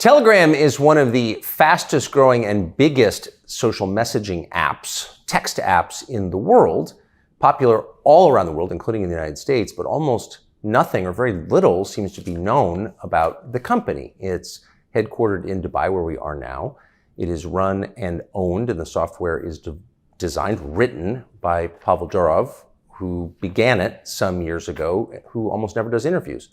Telegram is one of the fastest growing and biggest social messaging apps, text apps in the world, popular all around the world, including in the United States, but almost nothing or very little seems to be known about the company. It's headquartered in Dubai, where we are now. It is run and owned, and the software is designed, written by Pavla, who began it some years ago, who almost never does interviews.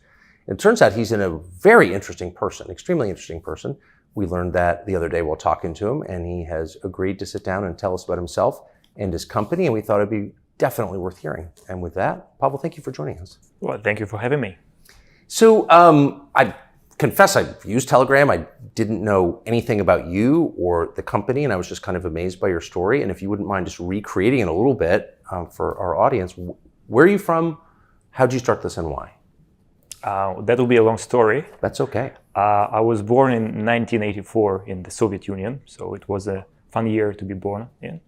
It turns out he's a very interesting person, extremely interesting person. We learned that the other day while talking to him, and he has agreed to sit down and tell us about himself and his company, and we thought it'd be definitely worth hearing. And with that, Pavla, thank you for joining us. Well, thank you for having me. So I confess I've used Telegram. I didn't know anything about you or the company, and I was just kind of amazed by your story. And if you wouldn't mind just recreating it a little bit for our audience, where are you from? How'd you start this and why? That will be a long story. That's okay. I was born in 1984 in the Soviet Union, so it was a fun year to be born in.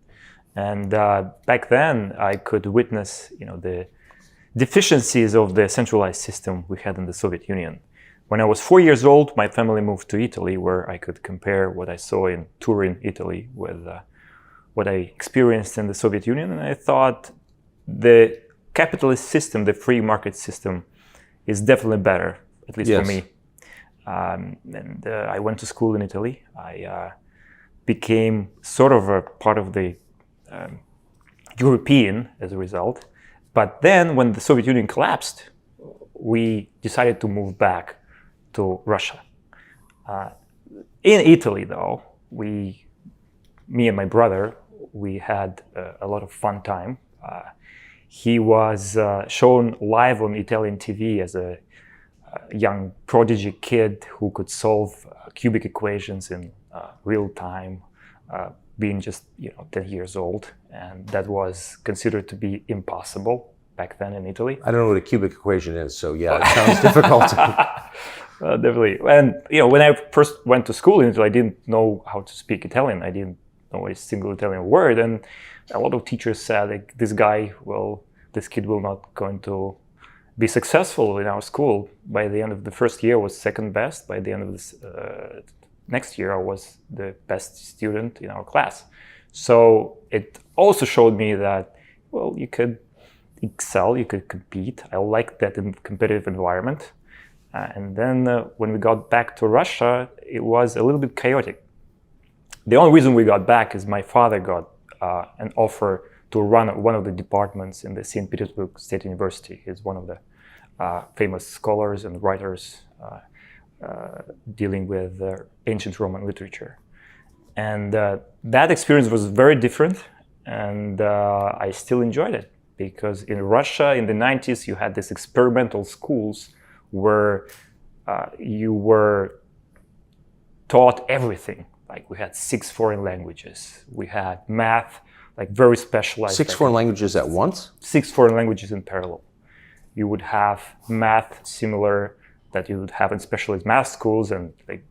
And back then, I could witness, the deficiencies of the centralized system we had in the Soviet Union. When I was 4 years old, my family moved to Italy, where I could compare what I saw in Turin, Italy, with what I experienced in the Soviet Union. And I thought the capitalist system, the free market system, is definitely better, at least for me. I went to school in Italy. I became sort of a part of the European as a result. But then when the Soviet Union collapsed, we decided to move back to Russia. In Italy, though, me and my brother, we had a lot of fun time. He was shown live on Italian TV as a young prodigy kid who could solve cubic equations in real time, being just 10 years old, and that was considered to be impossible back then in Italy. I don't know what a cubic equation is, so yeah, it sounds difficult. Definitely. And when I first went to school in Italy, I didn't know how to speak Italian. I didn't know a single Italian word, and a lot of teachers said, like, this kid will not going to be successful in our school. By the end of the first year, I was second best. By the end of this next year, I was the best student in our class. So it also showed me that, you could excel, you could compete. I liked that competitive environment. And then when we got back to Russia, it was a little bit chaotic. The only reason we got back is my father got an offer to run one of the departments in the St. Petersburg State University. He's one of the famous scholars and writers dealing with ancient Roman literature. And that experience was very different, and I still enjoyed it, because in Russia in the 90s, you had these experimental schools where you were taught everything. Like, we had 6 foreign languages, we had math, like very specialized. 6 foreign languages at once? 6 foreign languages in parallel. You would have math similar that you would have in specialized math schools, and like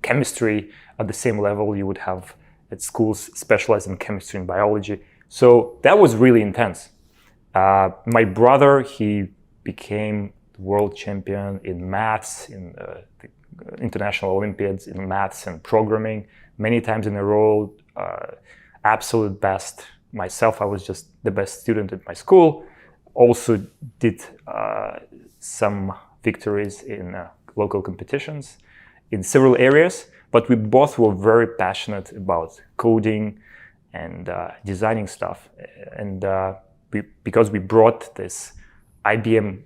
chemistry at the same level you would have at schools specialized in chemistry and biology. So that was really intense. My brother, he became the world champion in maths, in the international Olympiads in maths and programming many times in a row. Absolute best. Myself, I was just the best student at my school. Also did some victories in local competitions in several areas, but we both were very passionate about coding and designing stuff. And because we brought this IBM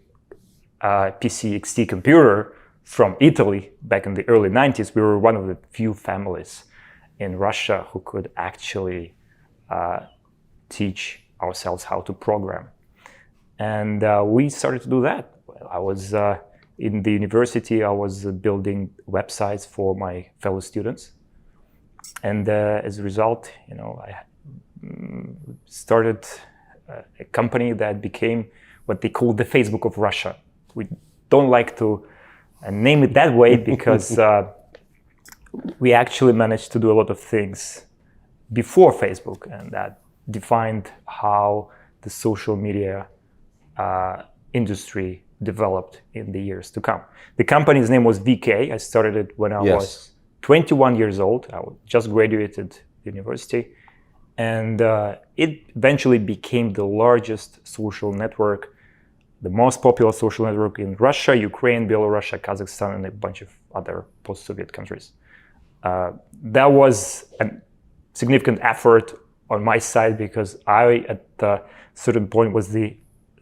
PC XT computer from Italy back in the early 90s, we were one of the few families in Russia who could actually teach ourselves how to program. And we started to do that. I was in the university, I was building websites for my fellow students. And as a result, I started a company that became what they call the Facebook of Russia. We don't like to name it that way because we actually managed to do a lot of things before Facebook, and that defined how the social media industry developed in the years to come. The company's name was VK. I started it when I was 21 years old. I just graduated university, and it eventually became the largest social network, the most popular social network in Russia, Ukraine, Belarus, Kazakhstan, and a bunch of other post-Soviet countries. That was a significant effort on my side because I, at a certain point, was the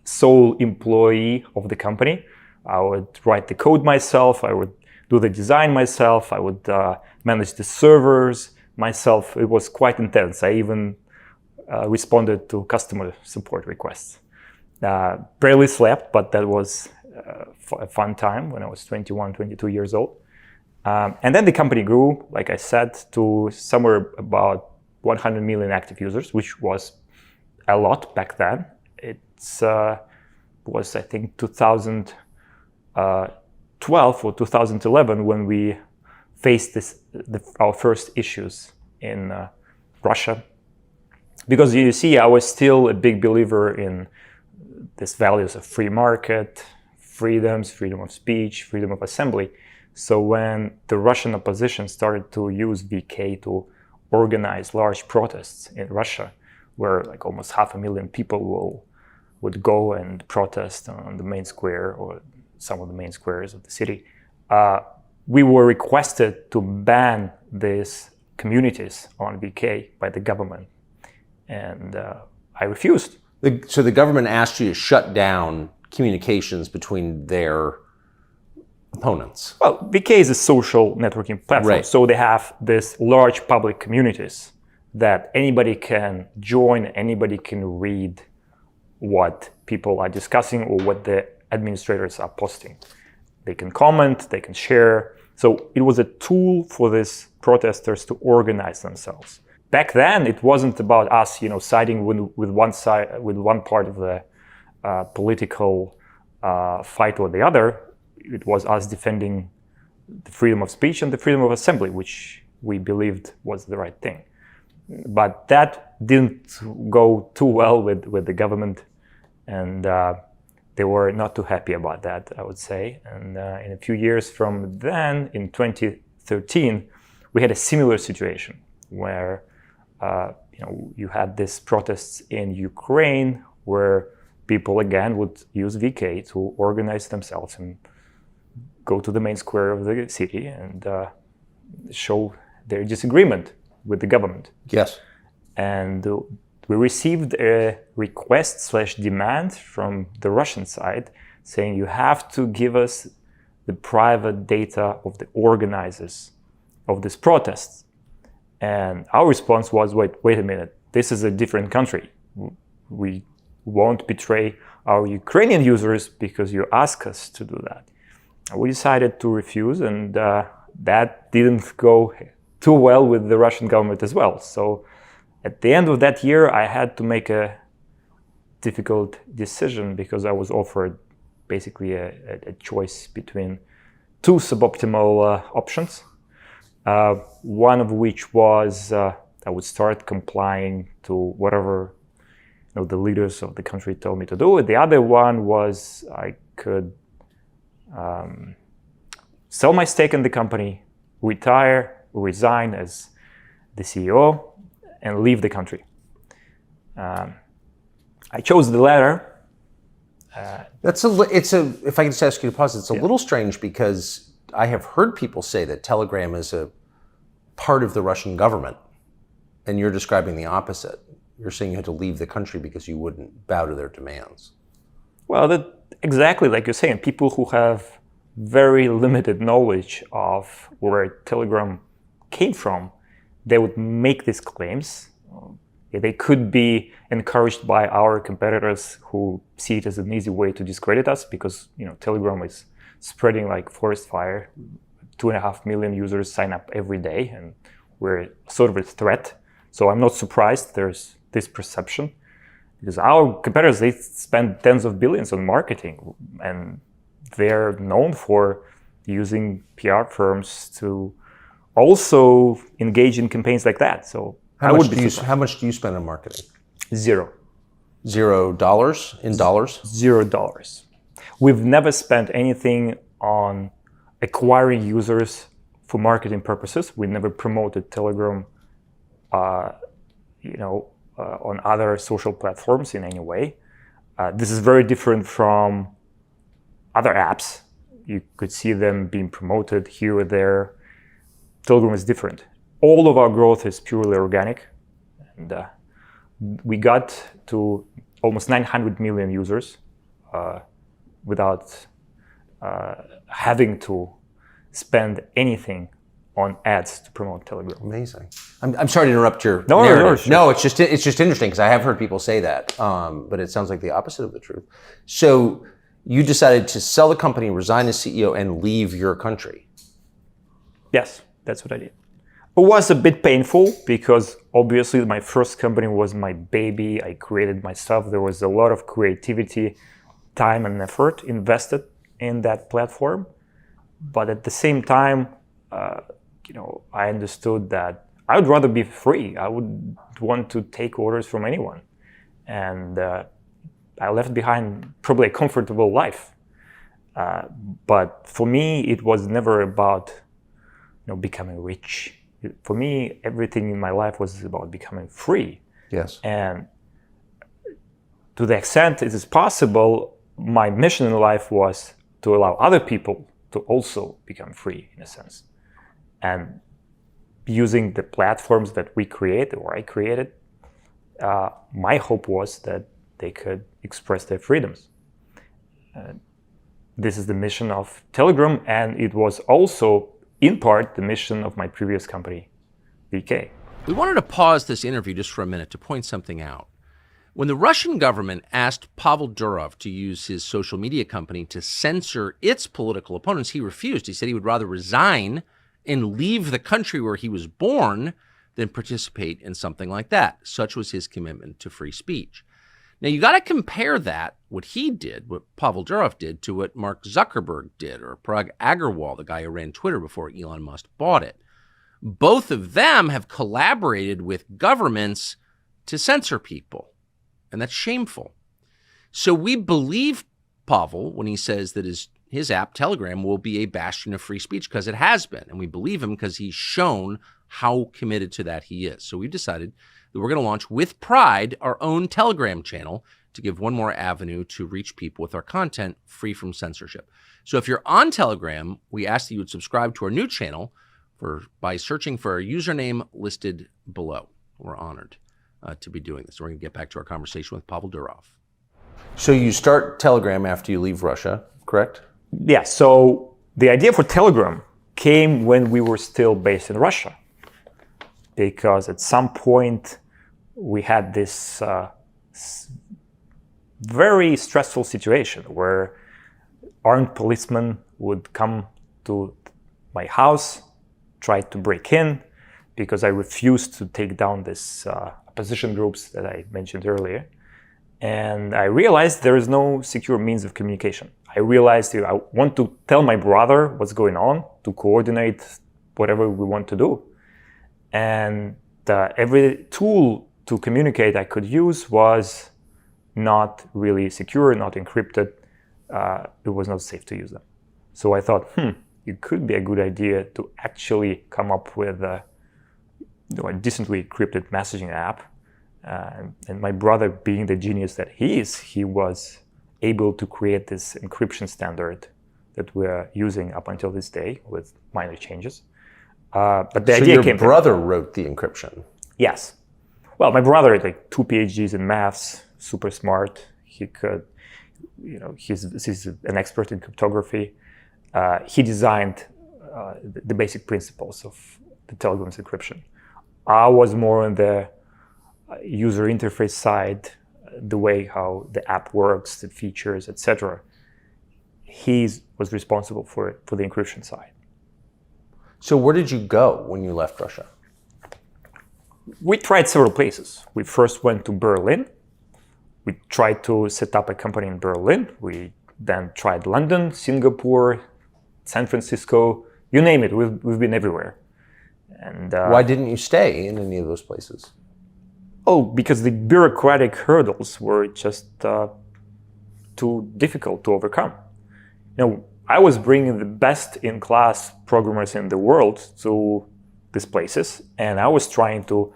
sole employee of the company. I would write the code myself, I would do the design myself, I would manage the servers myself. It was quite intense. I even responded to customer support requests. Barely slept, but that was a fun time when I was 21, 22 years old. And then the company grew, like I said, to somewhere about 100 million active users, which was a lot back then. It was, I think, 2012 or 2011 when we faced our first issues in Russia. Because you see, I was still a big believer in these values of free market, freedoms, freedom of speech, freedom of assembly. So when the Russian opposition started to use VK to organize large protests in Russia, where like almost 500,000 people would go and protest on the main square or some of the main squares of the city, we were requested to ban these communities on VK by the government. And I refused. So the government asked you to shut down communications between their opponents. Well, VK is a social networking platform, right. So they have this large public communities that anybody can join, anybody can read what people are discussing or what the administrators are posting. They can comment, they can share. So it was a tool for these protesters to organize themselves. Back then, it wasn't about us, siding with one side, with one part of the political fight or the other. It was us defending the freedom of speech and the freedom of assembly, which we believed was the right thing. But that didn't go too well with the government, and they were not too happy about that, I would say. And in a few years from then, in 2013, we had a similar situation where you had these protests in Ukraine where people again would use VK to organize themselves and go to the main square of the city and show their disagreement with the government. Yes. And we received a request/demand from the Russian side saying you have to give us the private data of the organizers of these protests. And our response was, wait a minute, this is a different country. We won't betray our Ukrainian users because you ask us to do that. We decided to refuse, and that didn't go too well with the Russian government as well. So at the end of that year, I had to make a difficult decision because I was offered basically a choice between two suboptimal options. One of which was I would start complying to whatever the leaders of the country told me to do. The other one was I could sell my stake in the company, resign as the CEO, and leave the country. I chose the latter. If I can just ask you to pause, it's a little strange because I have heard people say that Telegram is a part of the Russian government, and you're describing the opposite. You're saying you had to leave the country because you wouldn't bow to their demands. Well, exactly like you're saying, people who have very limited knowledge of where Telegram came from, they would make these claims. They could be encouraged by our competitors who see it as an easy way to discredit us because Telegram is spreading like forest fire. 2.5 million users sign up every day, and we're sort of a threat. So I'm not surprised there's this perception, because our competitors, they spend tens of billions on marketing, and they're known for using PR firms to also engage in campaigns like that. So how much do you spend on marketing? Zero. $0 in dollars? $0. We've never spent anything on acquiring users for marketing purposes. We never promoted Telegram, on other social platforms in any way. This is very different from other apps. You could see them being promoted here or there. Telegram is different. All of our growth is purely organic. And we got to almost 900 million users without having to spend anything on ads to promote Telegram. Amazing. I'm sorry to interrupt your narrative. Sure. No, it's just interesting because I have heard people say that, but it sounds like the opposite of the truth. So you decided to sell the company, resign as CEO, and leave your country. Yes, that's what I did. It was a bit painful because obviously my first company was my baby. I created my stuff. There was a lot of creativity, time and effort invested in that platform. But at the same time, I understood that I would rather be free. I would want to take orders from anyone. And I left behind probably a comfortable life. But for me, it was never about becoming rich. For me, everything in my life was about becoming free. Yes. And to the extent it is possible, my mission in life was to allow other people to also become free, in a sense. And using the platforms that we create, or I created, my hope was that they could express their freedoms. This is the mission of Telegram, and it was also, in part, the mission of my previous company, VK. We wanted to pause this interview just for a minute to point something out. When the Russian government asked Pavel Durov to use his social media company to censor its political opponents, he refused. He said he would rather resign and leave the country where he was born than participate in something like that. Such was his commitment to free speech. Now, you got to compare that, what he did, what Pavel Durov did, to what Mark Zuckerberg did, or Parag Agarwal, the guy who ran Twitter before Elon Musk bought it. Both of them have collaborated with governments to censor people, and that's shameful. So we believe Pavel when he says that his app, Telegram, will be a bastion of free speech, because it has been, and we believe him because he's shown how committed to that he is. So we've decided that we're going to launch with pride our own Telegram channel to give one more avenue to reach people with our content free from censorship. So if you're on Telegram, we ask that you would subscribe to our new channel by searching for our username listed below. We're honored to be doing this. We're going to get back to our conversation with Pavel Durov. So you start Telegram after you leave Russia, correct? Yeah, so the idea for Telegram came when we were still based in Russia. Because at some point we had this very stressful situation where armed policemen would come to my house, try to break in, because I refused to take down these opposition groups that I mentioned earlier. And I realized there is no secure means of communication. I realized I want to tell my brother what's going on, to coordinate whatever we want to do. And every tool to communicate I could use was not really secure, not encrypted. It was not safe to use them. So I thought, it could be a good idea to actually come up with a decently encrypted messaging app. And my brother, being the genius that he is, he was able to create this encryption standard that we're using up until this day with minor changes. But the idea came. So your brother wrote the encryption? Yes. Well, my brother had like 2 PhDs in maths, super smart. He could, he's an expert in cryptography. He designed the basic principles of the Telegram's encryption. I was more on the user interface side, the way how the app works, the features, etc. He was responsible for the encryption side. So where did you go when you left Russia? We tried several places. We first went to Berlin. We tried to set up a company in Berlin. We then tried London, Singapore, San Francisco, you name it. We've been everywhere. And why didn't you stay in any of those places? Oh, because the bureaucratic hurdles were just too difficult to overcome. I was bringing the best in class programmers in the world to these places, and I was trying to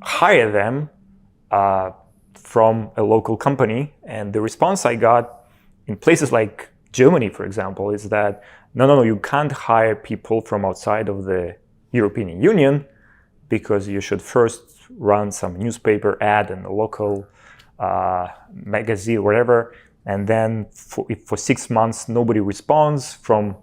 hire them from a local company. And the response I got in places like Germany, for example, is that no, you can't hire people from outside of the European Union because you should first run some newspaper ad in the local magazine, whatever, and then if for 6 months nobody responds from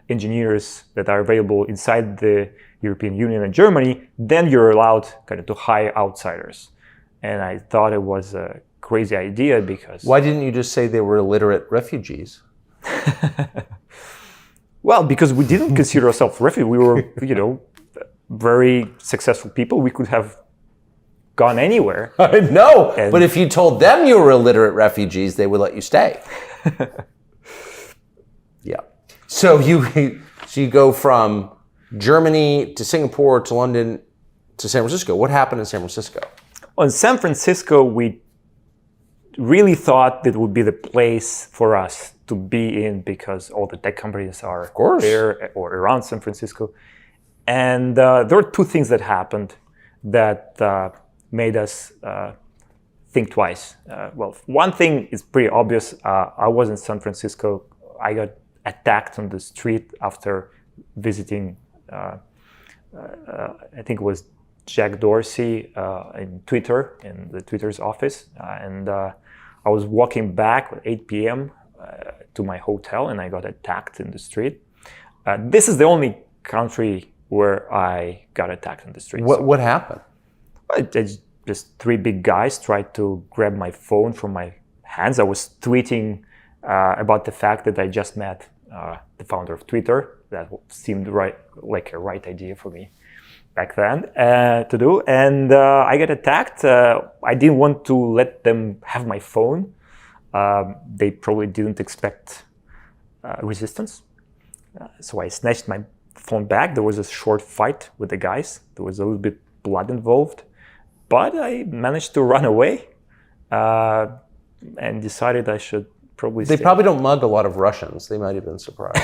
engineers that are available inside the European Union and Germany, then you're allowed kind of to hire outsiders. And I thought it was a crazy idea because... Why didn't you just say they were illiterate refugees? Well, because we didn't consider ourselves refugees. We were, very successful people. We could have gone anywhere. I know, but if you told them you were illiterate refugees, they would let you stay. Yeah. So you go from Germany to Singapore to London to San Francisco. What happened in San Francisco? In San Francisco, we really thought that would be the place for us to be in because all the tech companies are there or around San Francisco. And there were two things that happened that made us think twice. Well, one thing is pretty obvious. I was in San Francisco. I got attacked on the street after visiting, I think it was Jack Dorsey in Twitter, in the Twitter's office. And I was walking back at 8 p.m. To my hotel, and I got attacked in the street. This is the only country where I got attacked in the street. What happened? Just three big guys tried to grab my phone from my hands. I was tweeting about the fact that I just met the founder of Twitter. That seemed like a right idea for me back then to do. And I got attacked. I didn't want to let them have my phone. They probably didn't expect resistance. So I snatched my phone back. There was a short fight with the guys. There was a little bit blood involved. But I managed to run away and decided I should probably stay. They probably don't mug a lot of Russians. They might have been surprised.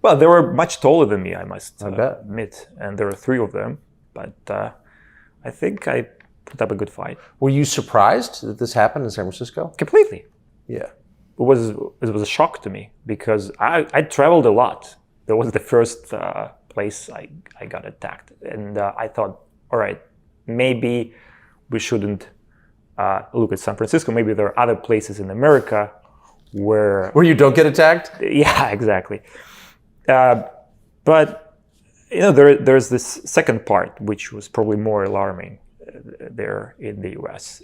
Well, they were much taller than me, I must bet. admit. And there were three of them. But I think I put up a good fight. Were you surprised that this happened in San Francisco? Completely. Yeah. It was a shock to me because I traveled a lot. That was the first place I got attacked. And I thought, all right, maybe we shouldn't look at San Francisco. Maybe there are other places in America where you don't get attacked? Yeah, exactly. But there's this second part, which was probably more alarming there in the U.S.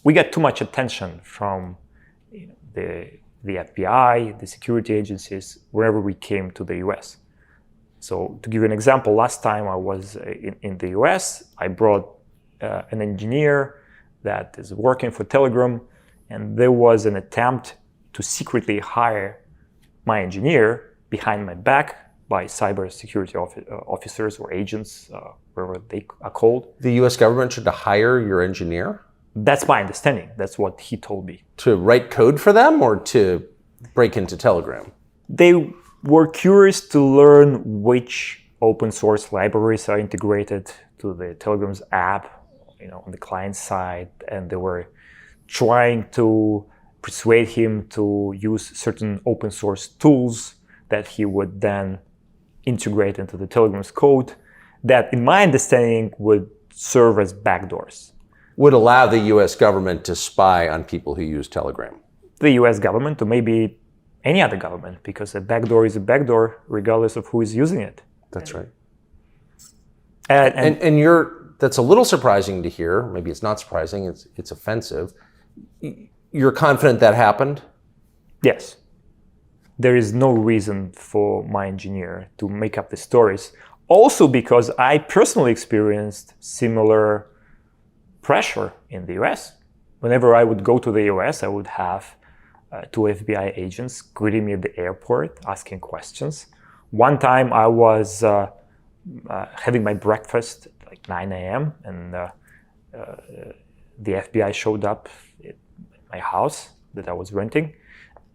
We got too much attention from the FBI, the security agencies, wherever we came to the U.S. So to give you an example, last time I was in the US, I brought an engineer that is working for Telegram, and there was an attempt to secretly hire my engineer behind my back by cybersecurity officers or agents, wherever they are called. The US government should hire your engineer? That's my understanding. That's what he told me. To write code for them or to break into Telegram? They were curious to learn which open source libraries are integrated to the Telegram's app, on the client side, and they were trying to persuade him to use certain open source tools that he would then integrate into the Telegram's code that, in my understanding, would serve as backdoors. Would allow the US government to spy on people who use Telegram? The US government, or maybe any other government, because a backdoor is a backdoor regardless of who is using it. That's right. And that's a little surprising to hear. Maybe it's not surprising, it's offensive. You're confident that happened? Yes. There is no reason for my engineer to make up the stories. Also because I personally experienced similar pressure in the US. Whenever I would go to the US, I would have two FBI agents greeting me at the airport, asking questions. One time I was having my breakfast at like 9 a.m. and the FBI showed up at my house that I was renting.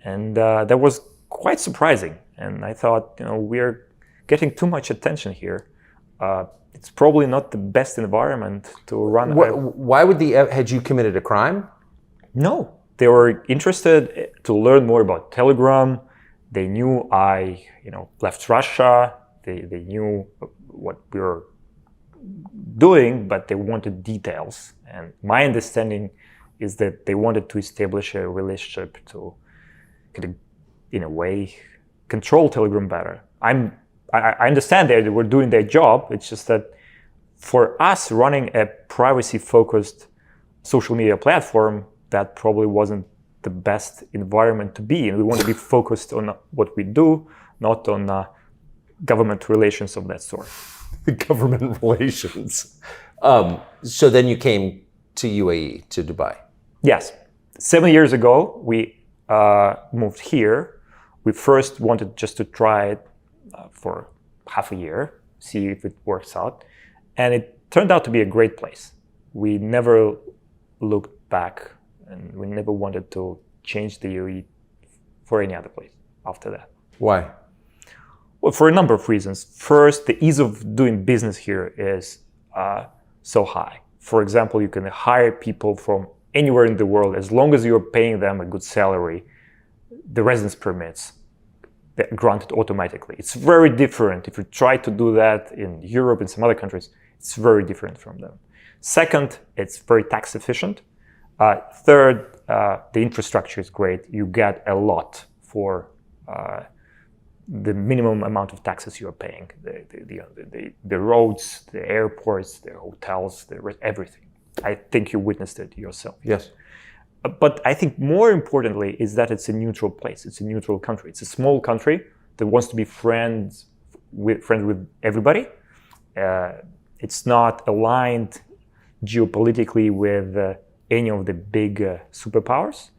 And that was quite surprising. And I thought, we're getting too much attention here. It's probably not the best environment to run. Why would had you committed a crime? No, they were interested to learn more about Telegram. They knew I, left Russia. They knew what we were doing, but they wanted details. And my understanding is that they wanted to establish a relationship to, in a way, control Telegram better. I understand they were doing their job. It's just that for us running a privacy-focused social media platform, that probably wasn't the best environment to be in. We want to be focused on what we do, not on government relations of that sort. Government relations. So then you came to UAE, to Dubai. Yes. 7 years ago, we moved here. We first wanted just to try it for half a year, see if it works out. And it turned out to be a great place. We never looked back, and we never wanted to change the UAE for any other place after that. Why? Well, for a number of reasons. First, the ease of doing business here is so high. For example, you can hire people from anywhere in the world as long as you're paying them a good salary. The residence permits, they're granted automatically. It's very different. If you try to do that in Europe and some other countries, it's very different from them. Second, it's very tax efficient. Third, the infrastructure is great. You get a lot for the minimum amount of taxes you are paying. The roads, the airports, the hotels, everything. I think you witnessed it yourself. Yes. But I think more importantly is that it's a neutral place. It's a neutral country. It's a small country that wants to be friends with everybody. It's not aligned geopolitically with any of the big superpowers.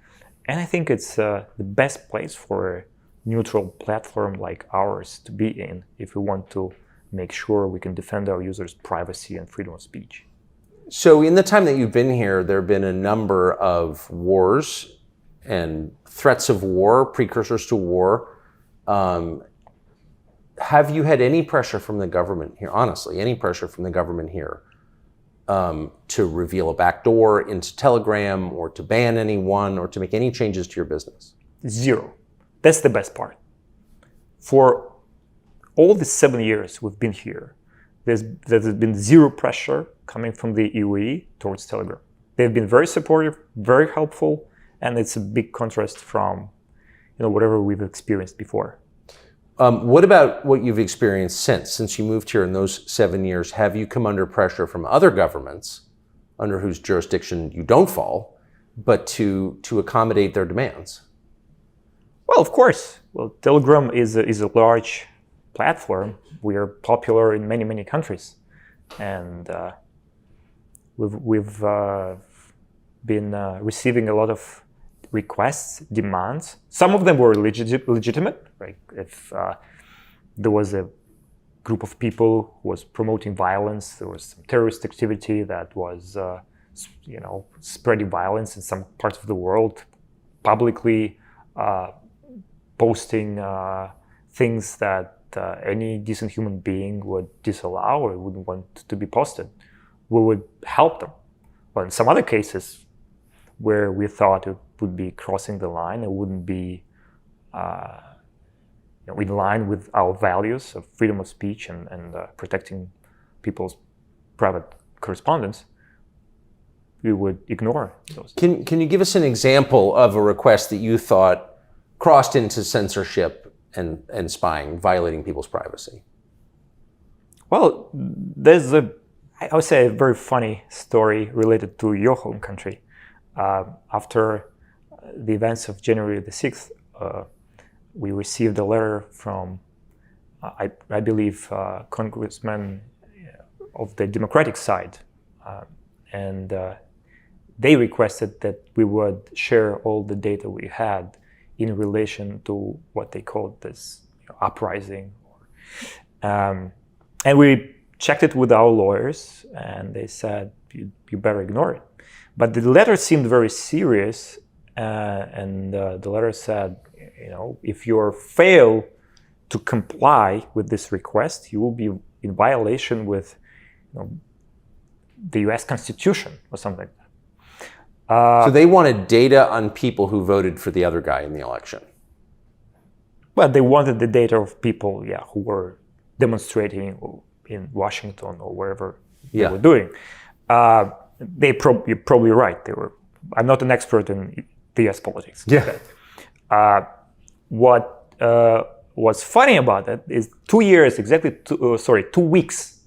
And I think it's the best place for a neutral platform like ours to be in if we want to make sure we can defend our users' privacy and freedom of speech. So in the time that you've been here, there have been a number of wars and threats of war, precursors to war. Have you had any pressure from the government here, honestly, any pressure from the government here to reveal a backdoor into Telegram or to ban anyone or to make any changes to your business? Zero. That's the best part. For all the 7 years we've been here, there's been zero pressure coming from the UAE towards Telegram. They've been very supportive, very helpful, and it's a big contrast from whatever we've experienced before. What about what you've experienced since you moved here in those 7 years? Have you come under pressure from other governments under whose jurisdiction you don't fall, but to accommodate their demands? Well, of course. Well, Telegram is a large platform. We are popular in many, many countries. And we've been receiving a lot of requests, demands. Some of them were legitimate. Right? If there was a group of people who was promoting violence, there was some terrorist activity that was spreading violence in some parts of the world, publicly posting things that any decent human being would disallow or wouldn't want to be posted, we would help them. But in some other cases where we thought it would be crossing the line, it wouldn't be in line with our values of freedom of speech and protecting people's private correspondence, we would ignore those. Can you give us an example of a request that you thought crossed into censorship and spying, violating people's privacy? Well, there's I would say a very funny story related to your home country. After the events of January the 6th, we received a letter from, I believe, congressmen of the Democratic side, and they requested that we would share all the data we had in relation to what they called this uprising. And we checked it with our lawyers, and they said, you better ignore it. But the letter seemed very serious, and the letter said, If you fail to comply with this request, you will be in violation with the US Constitution or something like that. So they wanted data on people who voted for the other guy in the election. Well, they wanted the data of people, who were demonstrating in Washington or wherever they were doing. You're probably right. I'm not an expert in the US politics. Yeah. What was funny about it is 2 weeks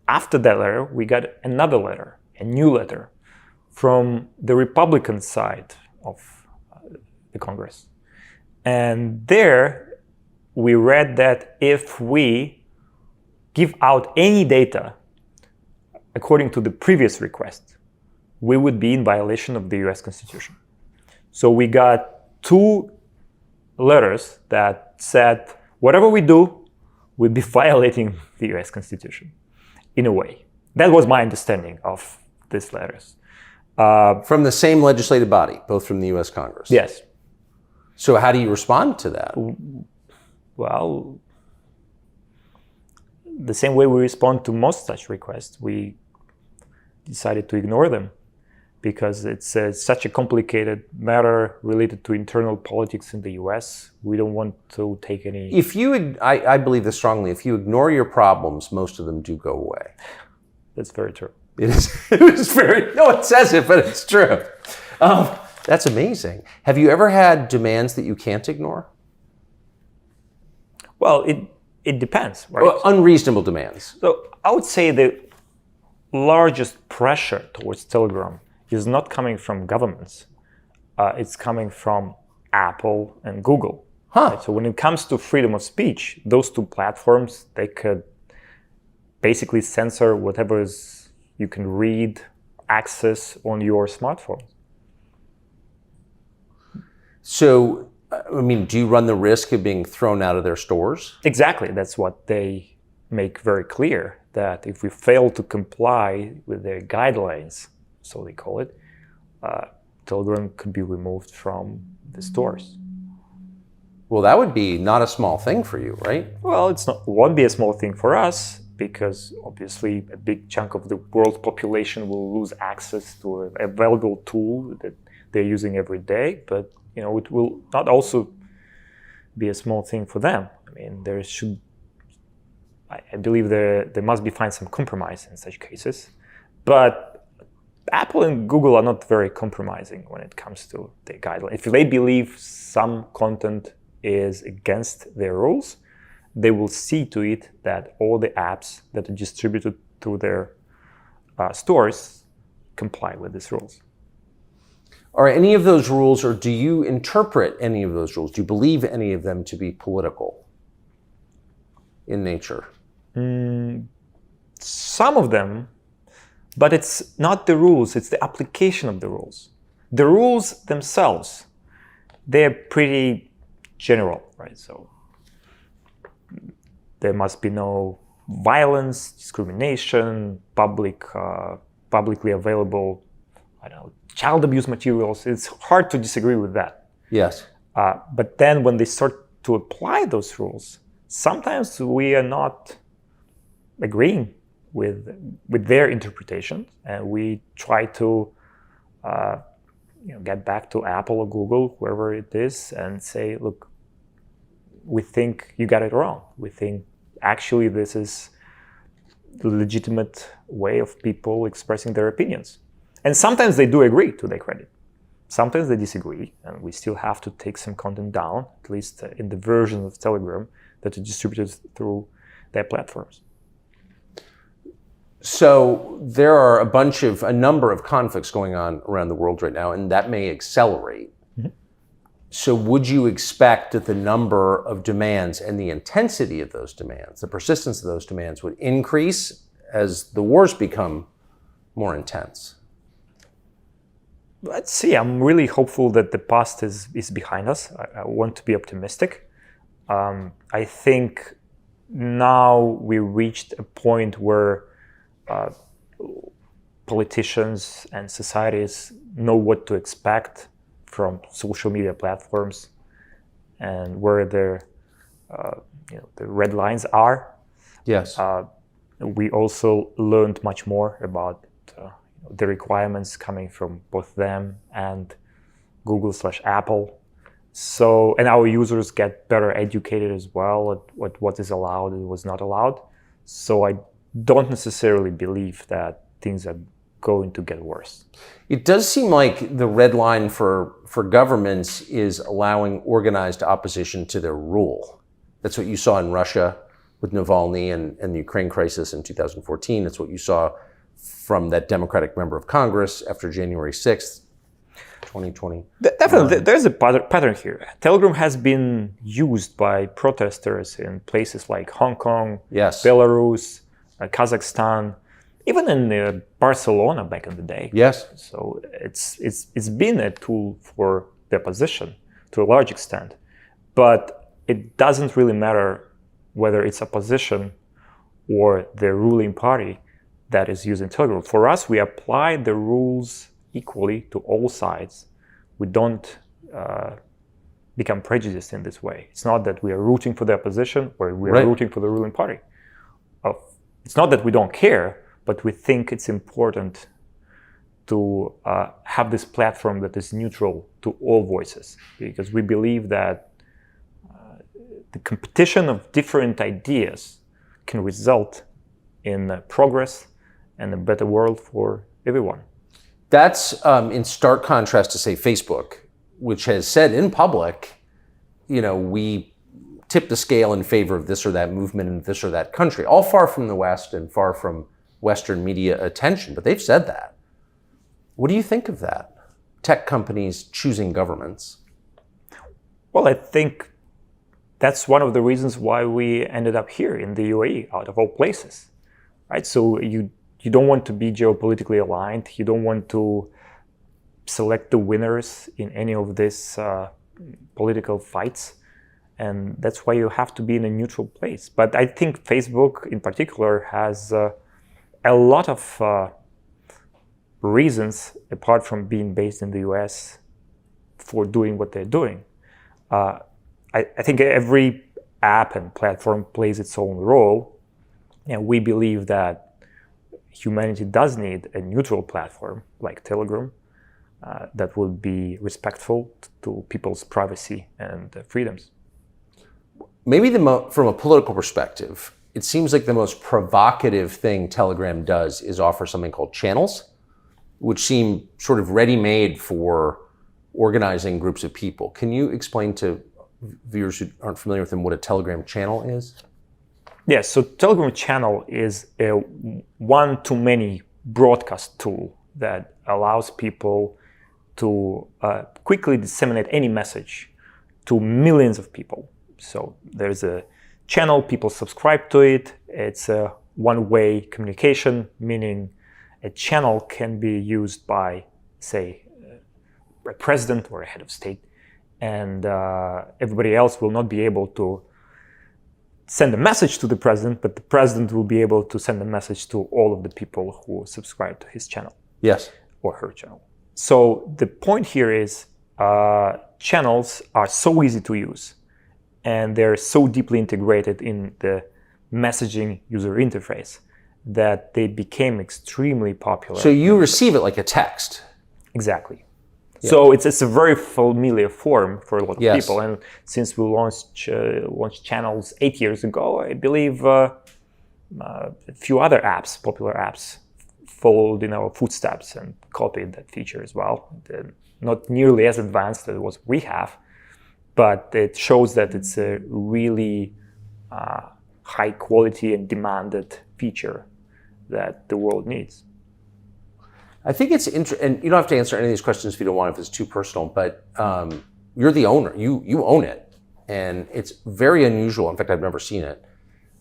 after that letter, we got another letter, a new letter from the Republican side of the Congress. And there we read that if we give out any data according to the previous request, we would be in violation of the US Constitution. So we got 2 letters that said whatever we do, we'd be violating the US Constitution in a way. That was my understanding of these letters. From the same legislative body, both from the US Congress? Yes. So how do you respond to that? Well, the same way we respond to most such requests, we decided to ignore them because it's such a complicated matter related to internal politics in the US. We don't want to take any... I believe this strongly, if you ignore your problems, most of them do go away. That's very true. It is very... No one says it, but it's true. That's amazing. Have you ever had demands that you can't ignore? Well, it depends, right? Well, unreasonable demands. So I would say the largest pressure towards Telegram is not coming from governments. It's coming from Apple and Google. Huh. Right? So when it comes to freedom of speech, those 2 platforms, they could basically censor whatever you can read, access on your smartphone. So, do you run the risk of being thrown out of their stores? Exactly. That's what they make very clear, that if we fail to comply with their guidelines, so they call it, Telegram could be removed from the stores. Well, that would be not a small thing for you, right? Well, won't be a small thing for us because obviously a big chunk of the world's population will lose access to a valuable tool that they're using every day. But it will not also be a small thing for them. I believe there must be find some compromise in such cases. But Apple and Google are not very compromising when it comes to their guidelines. If they believe some content is against their rules, they will see to it that all the apps that are distributed through their stores comply with these rules. Are any of those rules, or do you interpret any of those rules? Do you believe any of them to be political in nature? Some of them, but it's not the rules, it's the application of the rules. The rules themselves, they're pretty general, right? So there must be no violence, discrimination, publicly available, child abuse materials. It's hard to disagree with that. Yes. But then when they start to apply those rules, sometimes we are not agreeing with their interpretation, and we try to get back to Apple or Google, whoever it is, and say, look, we think you got it wrong. We think actually this is the legitimate way of people expressing their opinions. And sometimes they do agree, to their credit. Sometimes they disagree, and we still have to take some content down, at least in the version of Telegram that are distributed through their platforms. So there are a number of conflicts going on around the world right now, and that may accelerate. Mm-hmm. So would you expect that the number of demands and the intensity of those demands, the persistence of those demands, would increase as the wars become more intense? Let's see. I'm really hopeful that the past is behind us. I want to be optimistic. I think now we reached a point where politicians and societies know what to expect from social media platforms, and where the red lines are. Yes. We also learned much more about the requirements coming from both them and Google/Apple. So, and our users get better educated as well at what is allowed and was not allowed. So I don't necessarily believe that things are going to get worse. It does seem like the red line for governments is allowing organized opposition to their rule. That's what you saw in Russia with Navalny and the Ukraine crisis in 2014. It's what you saw from that Democratic member of Congress after January 6th, 2020. Definitely, there's a pattern here. Telegram has been used by protesters in places like Hong Kong, Yes. Belarus, Kazakhstan, even in Barcelona back in the day. Yes. So it's been a tool for the opposition to a large extent, but it doesn't really matter whether it's opposition or the ruling party that is using Telegram. For us, we apply the rules equally to all sides. We don't become prejudiced in this way. It's not that we are rooting for the opposition or we are rooting for the ruling party. It's not that we don't care, but we think it's important to have this platform that is neutral to all voices, because we believe that the competition of different ideas can result in progress and a better world for everyone. That's in stark contrast to, say, Facebook, which has said in public, we tip the scale in favor of this or that movement in this or that country, all far from the West and far from Western media attention, but they've said that. What do you think of that? Tech companies choosing governments? Well, I think that's one of the reasons why we ended up here in the UAE, out of all places, right? So you don't want to be geopolitically aligned. You don't want to select the winners in any of these political fights. And that's why you have to be in a neutral place. But I think Facebook in particular has a lot of reasons, apart from being based in the US, for doing what they're doing. I think every app and platform plays its own role. And we believe that humanity does need a neutral platform like Telegram that will be respectful to people's privacy and freedoms. Maybe from a political perspective, it seems like the most provocative thing Telegram does is offer something called channels, which seem sort of ready-made for organizing groups of people. Can you explain to viewers who aren't familiar with them what a Telegram channel is? Yes, so Telegram channel is a one-to-many broadcast tool that allows people to quickly disseminate any message to millions of people. So there's a channel, people subscribe to it. It's a one-way communication, meaning a channel can be used by, say, a president or a head of state, and everybody else will not be able to send a message to the president, but the president will be able to send a message to all of the people who subscribe to his channel. Yes. Or her channel. So the point here is channels are so easy to use, and they're so deeply integrated in the messaging user interface that they became extremely popular. So you receive it like a text. Exactly. Yeah. So it's a very familiar form for a lot of people. And since we launched channels 8 years ago, I believe a few other apps, popular apps, followed in our footsteps and copied that feature as well. They're not nearly as advanced as what we have, but it shows that it's a really high quality and demanded feature that the world needs. I think it's interesting, and you don't have to answer any of these questions if you don't want, if it's too personal, but you're the owner, you own it. And it's very unusual, in fact, I've never seen it,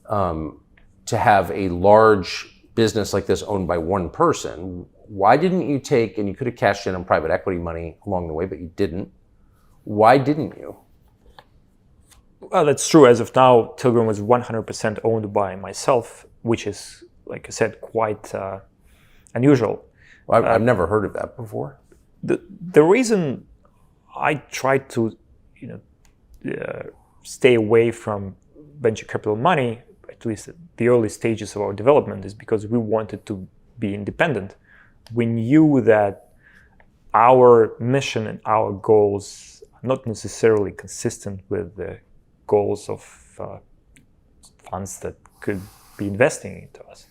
to have a large business like this owned by one person. Why didn't you take, and you could have cashed in on private equity money along the way, but you didn't. Why didn't you? Well, that's true. As of now, Telegram was 100% owned by myself, which is, like I said, quite unusual. Well, I've never heard of that before. The reason I tried to stay away from venture capital money, at least at the early stages of our development, is because we wanted to be independent. We knew that our mission and our goals are not necessarily consistent with the goals of funds that could be investing into us.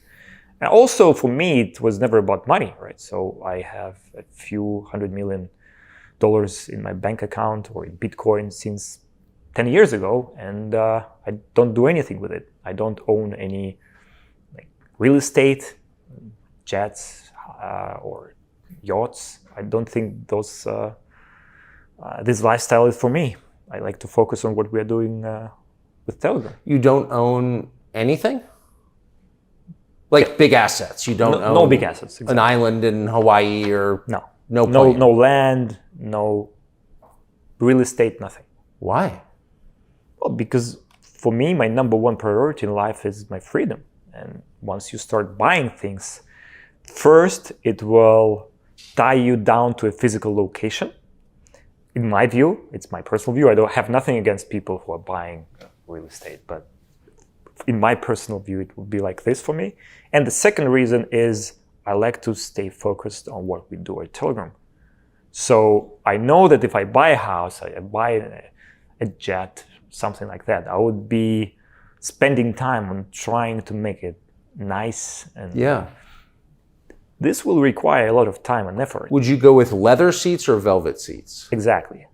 And also for me, it was never about money, right? So I have a few $100 million in my bank account or in Bitcoin since 10 years ago, and I don't do anything with it. I don't own any real estate, jets, or yachts. I don't think this lifestyle is for me. I like to focus on what we are doing with Telegram. You don't own anything? Like big assets? You don't own no big assets. Exactly. An island in Hawaii or no land, no real estate, nothing. Why? Well, because for me, my number one priority in life is my freedom. And once you start buying things, first it will tie you down to a physical location. In my view, it's my personal view. I don't have nothing against people who are buying real estate, but in my personal view, it would be like this for me. And the second reason is I like to stay focused on what we do at Telegram. So I know that if I buy a house, I buy a jet, something like that, I would be spending time on trying to make it nice. And this will require a lot of time and effort. Would you go with leather seats or velvet seats? Exactly.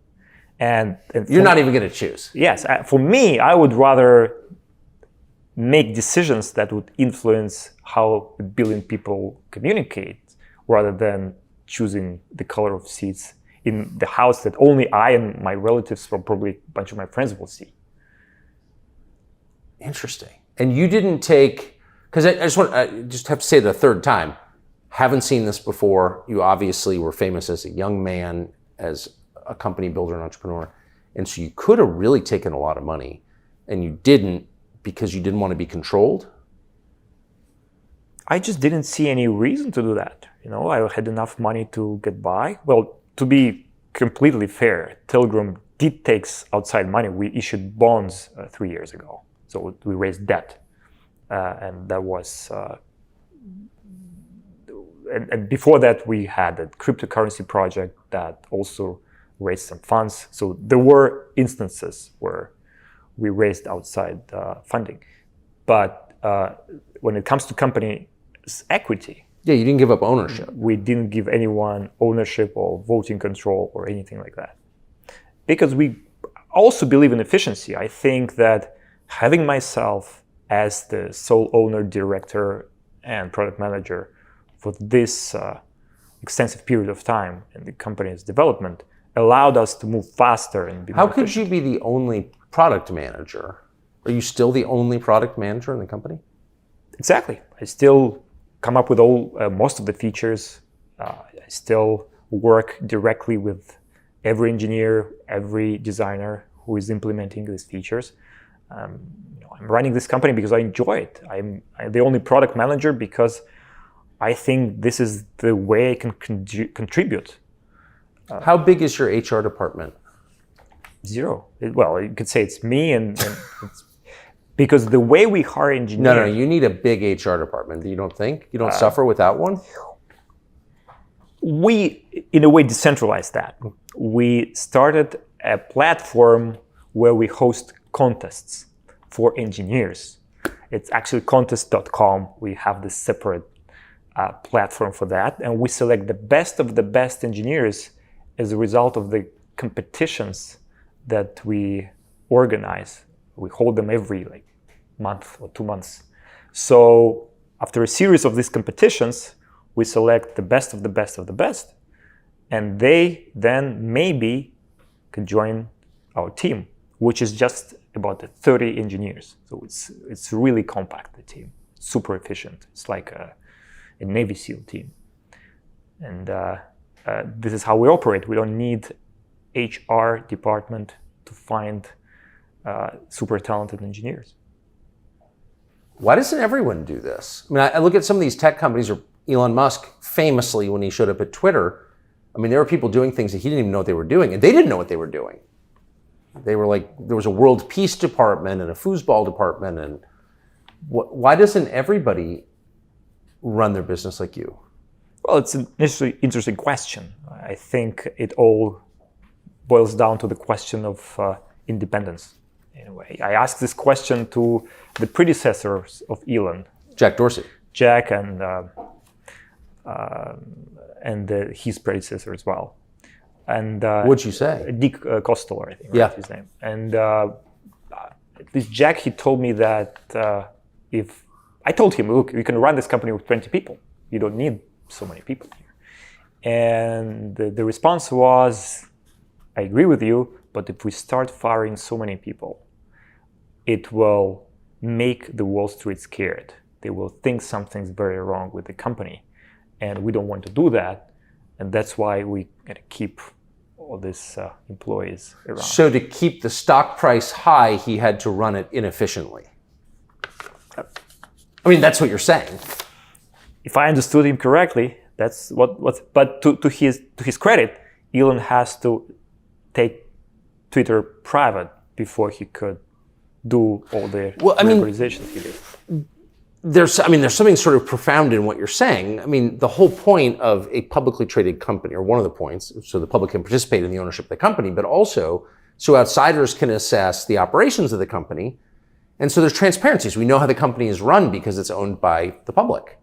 And you're not even going to choose. Yes. For me, I would rather make decisions that would influence how a billion people communicate rather than choosing the color of seats in the house that only I and my relatives or probably a bunch of my friends will see. Interesting. And you didn't take, because I just have to say it a third time, haven't seen this before. You obviously were famous as a young man, as a company builder and entrepreneur. And so you could have really taken a lot of money and you didn't, because you didn't want to be controlled? I just didn't see any reason to do that. I had enough money to get by. Well, to be completely fair, Telegram did take outside money. We issued bonds 3 years ago. So we raised debt. And that was... And before that, we had a cryptocurrency project that also raised some funds. So there were instances where we raised outside funding. But when it comes to company equity... Yeah, you didn't give up ownership. We didn't give anyone ownership or voting control or anything like that. Because we also believe in efficiency. I think that having myself as the sole owner, director, and product manager for this extensive period of time in the company's development allowed us to move faster and be more efficient. How could you be the only product manager? Are you still the only product manager in the company? Exactly. I still come up with most of the features. I still work directly with every engineer, every designer who is implementing these features. I'm running this company because I enjoy it. I'm the only product manager because I think this is the way I can contribute. How big is your HR department? Zero. Well, you could say it's me and it's because the way we hire engineers... No, you need a big HR department. You don't think? You don't suffer without one? We, in a way, decentralized that. We started a platform where we host contests for engineers. It's actually contest.com. We have this separate platform for that. And we select the best of the best engineers as a result of the competitions that we organize. We hold them every month or 2 months. So after a series of these competitions, we select the best of the best of the best. And they then maybe can join our team, which is just about 30 engineers. So it's really compact, the team. Super efficient. It's like a Navy SEAL team. And this is how we operate. We don't need HR department to find super talented engineers. Why doesn't everyone do this? I mean, I look at some of these tech companies, or Elon Musk, famously, when he showed up at Twitter, I mean, there were people doing things that he didn't even know what they were doing, and they didn't know what they were doing. They were like, there was a world peace department and a foosball department. And why doesn't everybody run their business like you? Well, it's an interesting question. I think it all boils down to the question of independence, in a way. I asked this question to the predecessors of Elon. Jack Dorsey. Jack and his predecessor as well. And what'd you say? Dick Costello, I think, right, yeah, his name. And this Jack, he told me that if I told him, look, you can run this company with 20 people. You don't need so many people here. And the response was, I agree with you, but if we start firing so many people, it will make the Wall Street scared. They will think something's very wrong with the company. And we don't want to do that. And that's why we gotta keep all these employees around. So to keep the stock price high, he had to run it inefficiently. I mean, that's what you're saying. If I understood him correctly, that's what. But to his credit, Elon has to take Twitter private before he could do all the regulations he did. There's something sort of profound in what you're saying. I mean, the whole point of a publicly traded company, or one of the points, so the public can participate in the ownership of the company, but also so outsiders can assess the operations of the company. And so there's transparency. So we know how the company is run because it's owned by the public.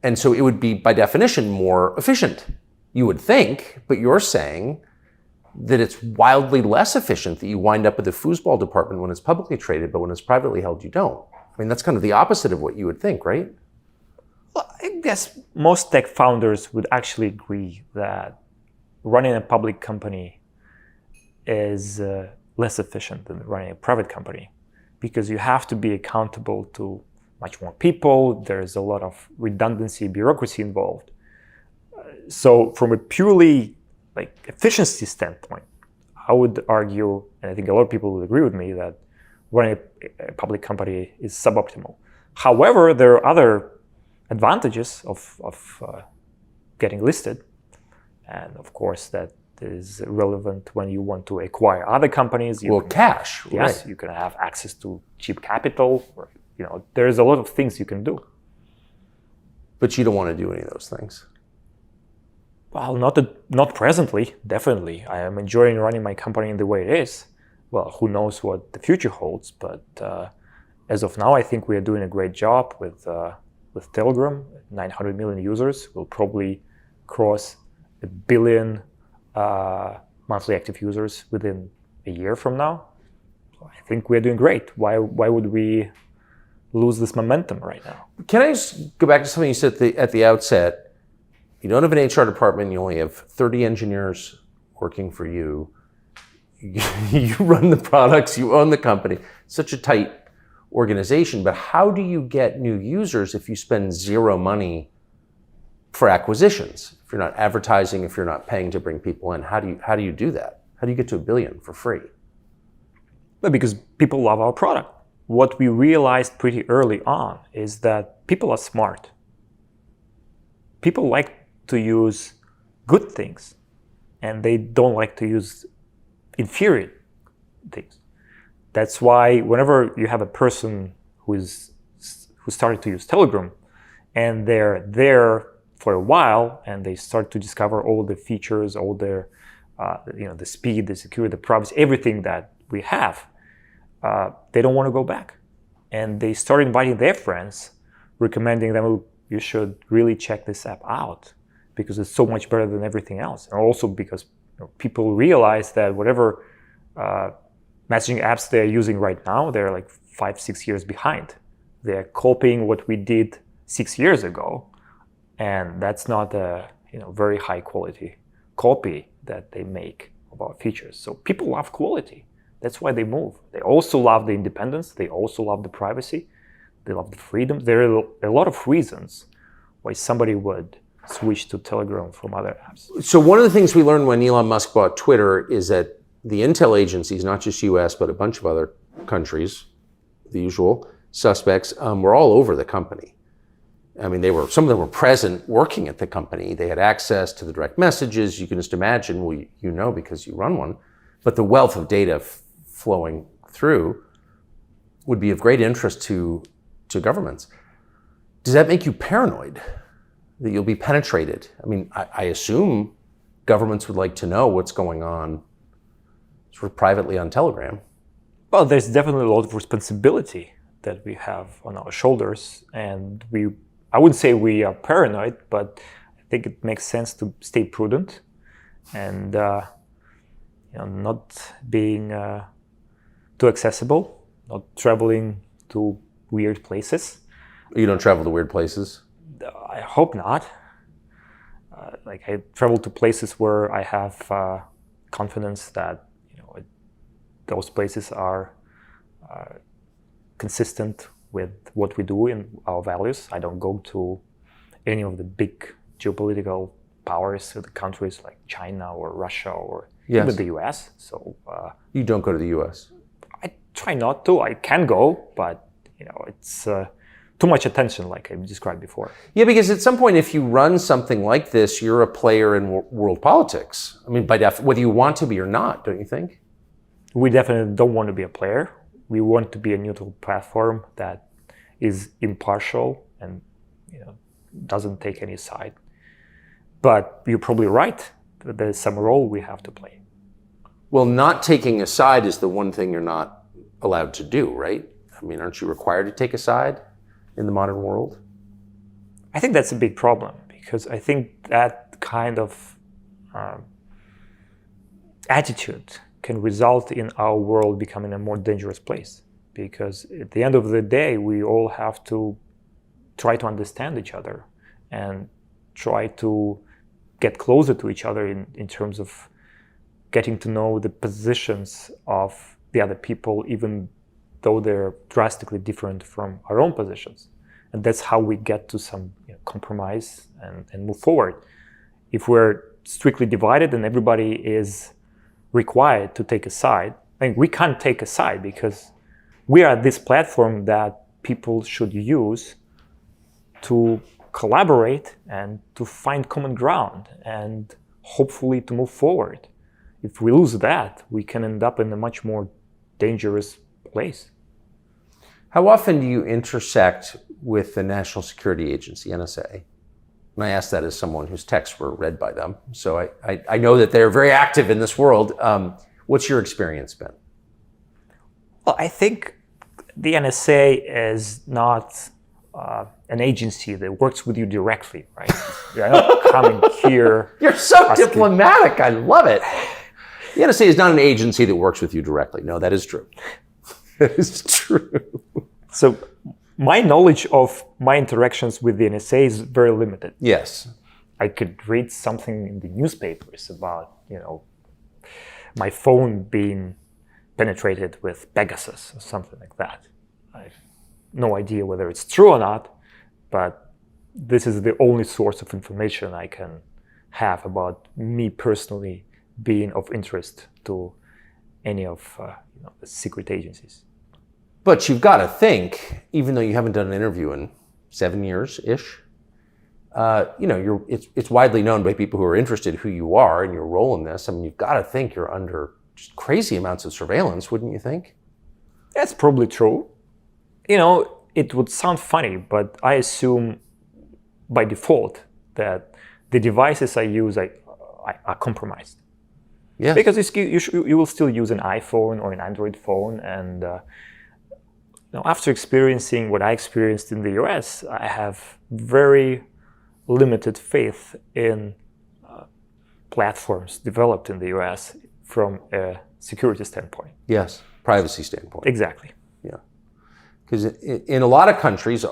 And so it would be, by definition, more efficient, you would think, but you're saying that it's wildly less efficient, that you wind up with a foosball department when it's publicly traded, but when it's privately held, you don't. I mean, that's kind of the opposite of what you would think, right? Well, I guess most tech founders would actually agree that running a public company is less efficient than running a private company, because you have to be accountable to much more people. There's a lot of redundancy, bureaucracy involved. So from a purely efficiency standpoint, I would argue, and I think a lot of people would agree with me, that running a public company is suboptimal. However, there are other advantages of getting listed. And of course, that is relevant when you want to acquire other companies. Cash. Yes, right. You can have access to cheap capital. Or, there's a lot of things you can do. But you don't want to do any of those things. Well, not presently, definitely. I am enjoying running my company in the way it is. Well, who knows what the future holds, but as of now, I think we are doing a great job with Telegram. 900 million users. We'll probably cross 1 billion monthly active users within a year from now. So I think we're doing great. Why would we lose this momentum right now? Can I just go back to something you said at the outset? You don't have an HR department. You only have 30 engineers working for you. You run the products, you own the company. Such a tight organization, but how do you get new users if you spend zero money for acquisitions? If you're not advertising, if you're not paying to bring people in, how do you do that? How do you get to 1 billion for free? Well, because people love our product. What we realized pretty early on is that people are smart. People like to use good things, and they don't like to use inferior things. That's why whenever you have a person who started to use Telegram, and they're there for a while, and they start to discover all the features, all their, the speed, the security, the privacy, everything that we have, they don't want to go back, and they start inviting their friends, recommending them, oh, you should really check this app out because it's so much better than everything else, and also because people realize that whatever messaging apps they're using right now, they're like 5-6 years behind. They're copying what we did 6 years ago, and that's not a very high quality copy that they make of our features. So people love quality. That's why they move. They also love the independence. They also love the privacy. They love the freedom. There are a lot of reasons why somebody would switch to Telegram from other apps. So one of the things we learned when Elon Musk bought Twitter is that the intel agencies, not just US, but a bunch of other countries, the usual suspects, were all over the company. I mean, some of them were present working at the company. They had access to the direct messages. You can just imagine, well, because you run one, But the wealth of data flowing through would be of great interest to governments. Does that make you paranoid that you'll be penetrated? I mean, I assume governments would like to know what's going on sort of privately on Telegram. Well, there's definitely a lot of responsibility that we have on our shoulders, and I wouldn't say we are paranoid, but I think it makes sense to stay prudent and not being too accessible, not traveling to weird places. You don't travel to weird places? I hope not. Like I travel to places where I have confidence that those places are consistent with what we do and our values. I don't go to any of the big geopolitical powers of the countries like China or Russia or even the US. So you don't go to the US? I try not to. I can go, but it's too much attention, like I described before. Yeah, because at some point, if you run something like this, you're a player in world politics. I mean, whether you want to be or not, don't you think? We definitely don't want to be a player. We want to be a neutral platform that is impartial and doesn't take any side. But you're probably right that there's some role we have to play. Well, not taking a side is the one thing you're not allowed to do, right? I mean, aren't you required to take a side in the modern world? I think that's a big problem, because I think that kind of attitude can result in our world becoming a more dangerous place. Because at the end of the day, we all have to try to understand each other and try to get closer to each other in terms of getting to know the positions of the other people, even though they're drastically different from our own positions. And that's how we get to some compromise and move forward. If we're strictly divided and everybody is required to take a side, I mean, we can't take a side, because we are this platform that people should use to collaborate and to find common ground and hopefully to move forward. If we lose that, we can end up in a much more dangerous place. How often do you intersect with the National Security Agency, NSA? And I ask that as someone whose texts were read by them. So I know that they're very active in this world. What's your experience been? Well, I think the NSA is not an agency that works with you directly, right? You're not coming here. You're so diplomatic. I love it. The NSA is not an agency that works with you directly. No, that is true. That is true. So my knowledge of my interactions with the NSA is very limited. Yes. I could read something in the newspapers about, my phone being penetrated with Pegasus or something like that. I have no idea whether it's true or not, but this is the only source of information I can have about me personally being of interest to any of the secret agencies. But you've got to think, even though you haven't done an interview in 7 years-ish, it's widely known by people who are interested who you are and your role in this. I mean, you've got to think you're under just crazy amounts of surveillance, wouldn't you think? That's probably true. It would sound funny, but I assume by default that the devices I use are compromised. Yeah. Because you will still use an iPhone or an Android phone, and after experiencing what I experienced in the US, I have very limited faith in platforms developed in the US from a security standpoint. Yes, privacy standpoint. Exactly. Yeah. Because in a lot of countries,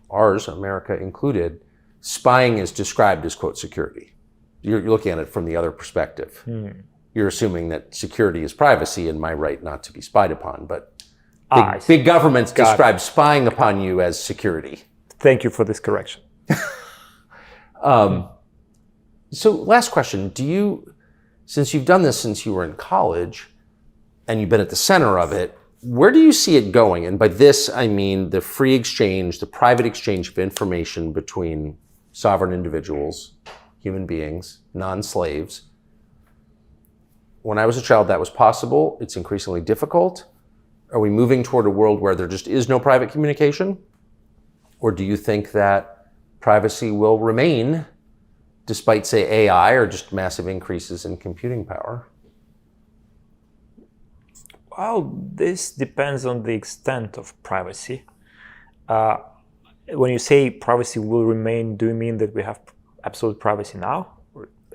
ours, America included, spying is described as, quote, security. You're looking at it from the other perspective. You're assuming that security is privacy and my right not to be spied upon, but big governments describe spying upon you as security. Thank you for this correction. So last question, since you've done this since you were in college and you've been at the center of it, where do you see it going? And by this, I mean the free exchange, the private exchange of information between sovereign individuals, human beings, non-slaves. when I was a child that was possible. It's increasingly difficult. Are we moving toward a world where there just is no private communication? Or do you think that privacy will remain despite, say, AI or just massive increases in computing power? Well, this depends on the extent of privacy. When you say privacy will remain, do you mean that we have absolute privacy now?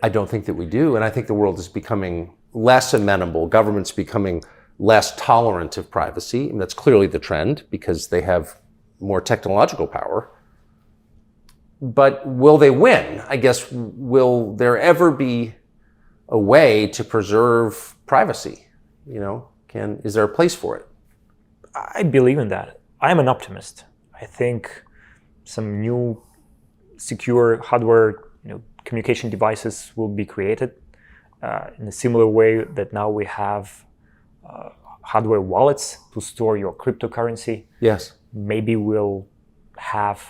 I don't think that we do, and I think the world is becoming less amenable. Governments becoming less tolerant of privacy, and that's clearly the trend because they have more technological power. But will they win? I guess, will there ever be a way to preserve privacy? You know, is there a place for it? I believe in that. I'm an optimist. I think some new secure hardware, communication devices will be created in a similar way that now we have hardware wallets to store your cryptocurrency. Yes. Maybe we'll have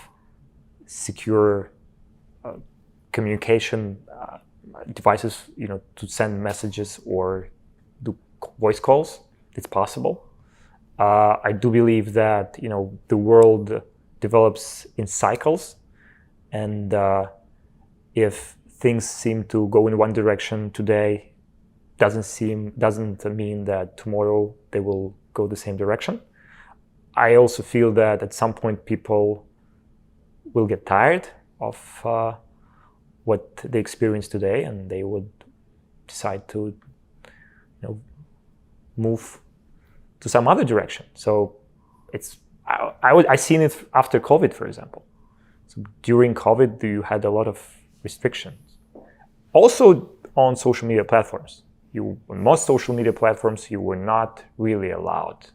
secure communication devices, to send messages or do voice calls. It's possible. I do believe that the world develops in cycles, and if things seem to go in one direction today, doesn't mean that tomorrow they will go the same direction. I also feel that at some point people will get tired of what they experience today, and they would decide to move to some other direction. So I seen it after COVID, for example. So during COVID, you had a lot of restrictions. Also on social media platforms. On most social media platforms, you were not really allowed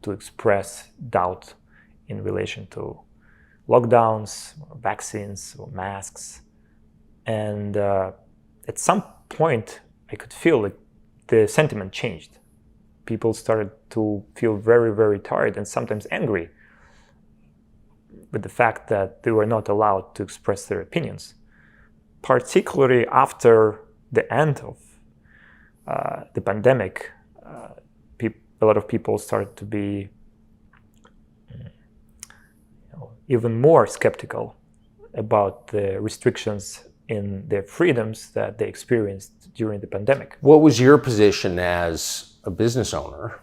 to express doubt in relation to lockdowns, or vaccines, or masks. And at some point, I could feel like the sentiment changed. People started to feel very, very tired and sometimes angry with the fact that they were not allowed to express their opinions. Particularly after the end of the pandemic, a lot of people started to be even more skeptical about the restrictions in their freedoms that they experienced during the pandemic. What was your position as a business owner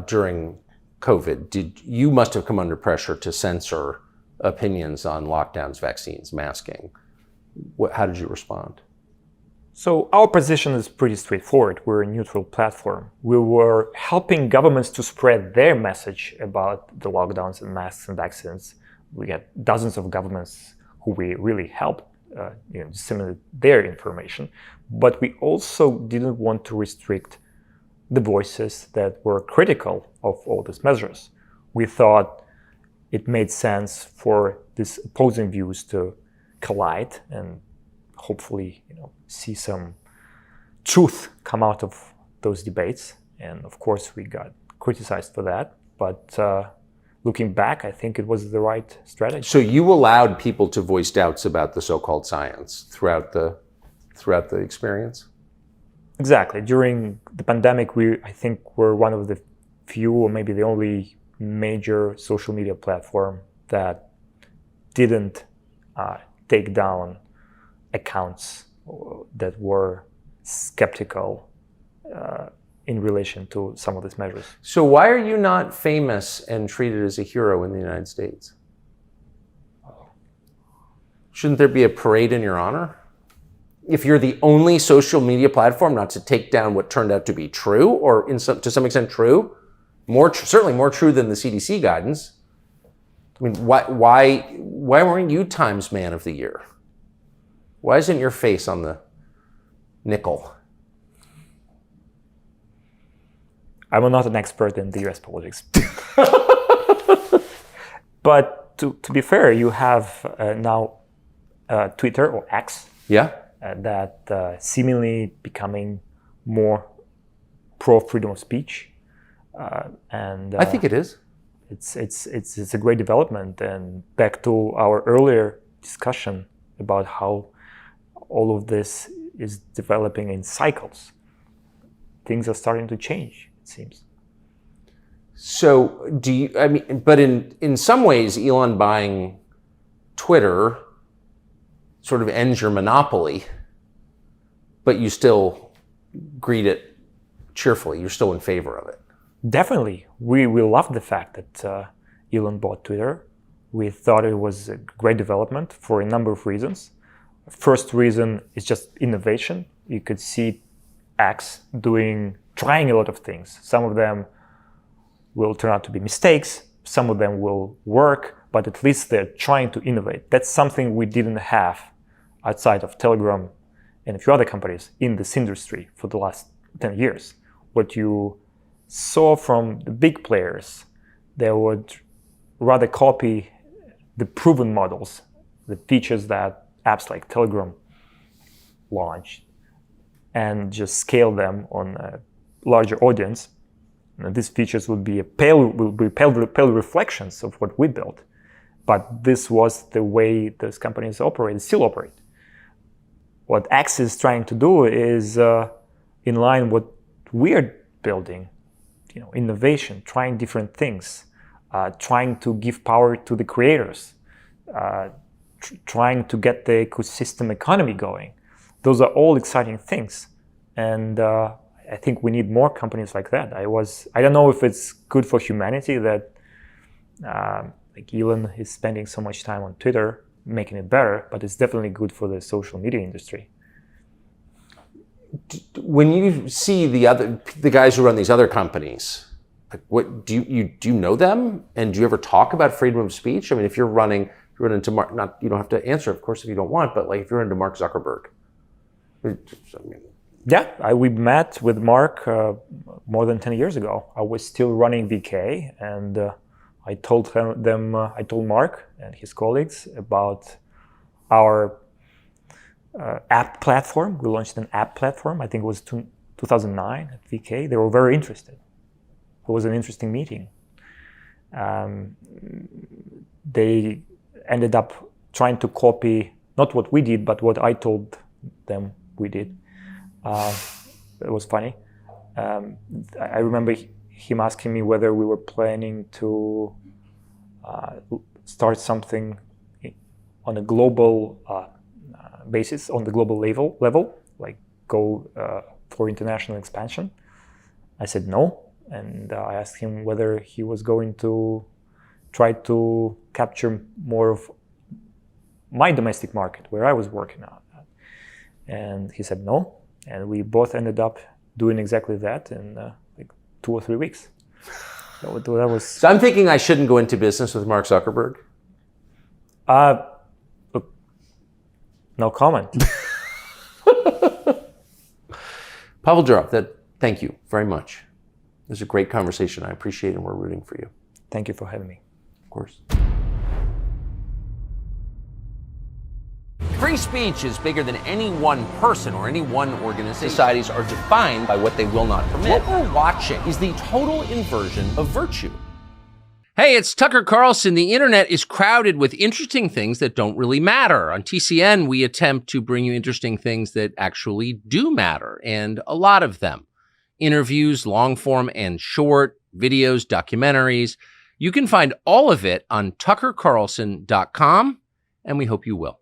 during COVID? You must have come under pressure to censor opinions on lockdowns, vaccines, masking. How did you respond? So our position is pretty straightforward. We're a neutral platform. We were helping governments to spread their message about the lockdowns and masks and vaccines. We had dozens of governments who we really helped disseminate their information. But we also didn't want to restrict the voices that were critical of all these measures. We thought it made sense for these opposing views to collide and hopefully see some truth come out of those debates. And of course we got criticized for that, but looking back, I think it was the right strategy. So you allowed people to voice doubts about the so-called science throughout the experience? Exactly. During the pandemic, I think we're one of the few, or maybe the only major social media platform that didn't take down accounts that were skeptical in relation to some of these measures. So why are you not famous and treated as a hero in the United States? Shouldn't there be a parade in your honor? If you're the only social media platform not to take down what turned out to be true, or to some extent true, certainly more true than the CDC guidance. I mean, why weren't you Times Man of the Year? Why isn't your face on the nickel? I'm not an expert in the US politics. But to be fair, you have now Twitter or X. Yeah. That seemingly becoming more pro freedom of speech, and I think it is. It's a great development. And back to our earlier discussion about how all of this is developing in cycles. things are starting to change, it seems. So do you, I mean, but in some ways, Elon buying Twitter sort of ends your monopoly, but you still greet it cheerfully. You're still in favor of it. Definitely. We loved the fact that Elon bought Twitter. We thought it was a great development for a number of reasons. First reason is just innovation. You could see X trying a lot of things. Some of them will turn out to be mistakes. Some of them will work, but at least they're trying to innovate. That's something we didn't have outside of Telegram and a few other companies in this industry for the last 10 years. What you saw from the big players, they would rather copy the proven models, the features that apps like Telegram launched, and just scale them on a larger audience. And these features will be pale reflections of what we built. But this was the way those companies operate, still operate. What X is trying to do is in line what we're building, innovation, trying different things, trying to give power to the creators, trying to get the ecosystem economy going. Those are all exciting things. And I think we need more companies like that. I don't know if it's good for humanity that like Elon is spending so much time on Twitter, making it better, but it's definitely good for the social media industry. When you see the guys who run these other companies, like what do you know them, and do you ever talk about freedom of speech? I mean, if you run into Mark, you don't have to answer, of course, if you don't want, but like if you're into Mark Zuckerberg. Yeah, we met with Mark more than 10 years ago. I was still running VK, and I told Mark and his colleagues about our app platform. We launched an app platform. I think it was 2009 at VK. They were very interested. It was an interesting meeting. They ended up trying to copy not what we did, but what I told them we did. It was funny. I remember him asking me whether we were planning to start something on a global basis, on the global level, like go for international expansion. I said no, and I asked him whether he was going to try to capture more of my domestic market where I was working on. And he said no, and we both ended up doing exactly that in like 2 or 3 weeks. So that was. So I'm thinking I shouldn't go into business with Mark Zuckerberg. Look, no comment. Pavel Durov, thank you very much. It was a great conversation. I appreciate it, and we're rooting for you. Thank you for having me. Of course. Free speech is bigger than any one person or any one organization. Societies are defined by what they will not permit. What we're watching is the total inversion of virtue. Hey, it's Tucker Carlson. The internet is crowded with interesting things that don't really matter. On TCN, we attempt to bring you interesting things that actually do matter, and a lot of them. Interviews, long form and short, videos, documentaries. You can find all of it on tuckercarlson.com, and we hope you will.